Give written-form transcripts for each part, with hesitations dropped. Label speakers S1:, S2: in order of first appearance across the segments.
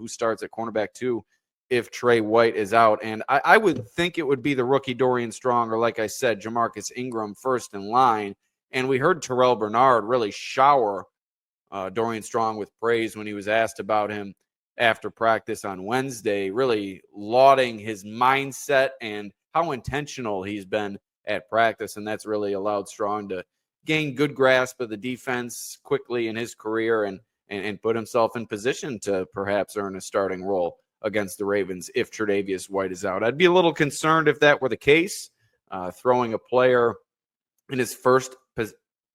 S1: who starts at cornerback 2 if Trey White is out. And I would think it would be the rookie Dorian Strong, or like I said, Jamarcus Ingram first in line. And we heard Terrell Bernard really shower Dorian Strong with praise when he was asked about him after practice on Wednesday, really lauding his mindset and how intentional he's been at practice. And that's really allowed Strong to gain good grasp of the defense quickly in his career and put himself in position to perhaps earn a starting role against the Ravens if Tre'Davious White is out. I'd be a little concerned if that were the case, throwing a player in his first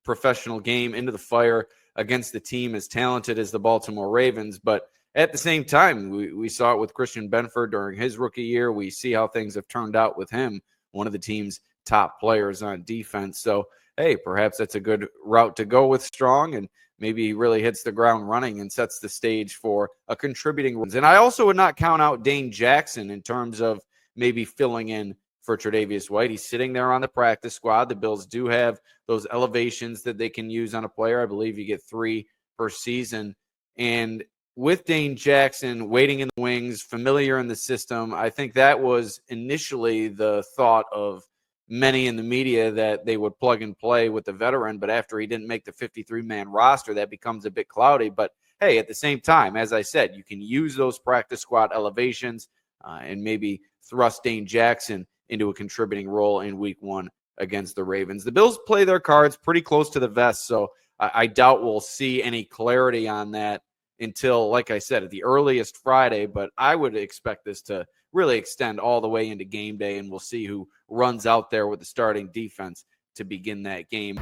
S1: professional game into the fire against the team as talented as the Baltimore Ravens. But at the same time, we saw it with Christian Benford during his rookie year. We see how things have turned out with him, one of the team's top players on defense. So, hey, perhaps that's a good route to go with Strong, and maybe he really hits the ground running and sets the stage for a contributing role. And I also would not count out Dane Jackson in terms of maybe filling in for Tre'Davious White. He's sitting there on the practice squad. The Bills do have those elevations that they can use on a player. I believe you get 3 per season. And with Dane Jackson waiting in the wings, familiar in the system, I think that was initially the thought of many in the media, that they would plug and play with the veteran. But after he didn't make the 53-man roster, that becomes a bit cloudy. But hey, at the same time, as I said, you can use those practice squad elevations and maybe thrust Dane Jackson into a contributing role in week 1 against the Ravens. The Bills play their cards pretty close to the vest, so I doubt we'll see any clarity on that until, like I said, at the earliest Friday. But I would expect this to really extend all the way into game day, and we'll see who runs out there with the starting defense to begin that game.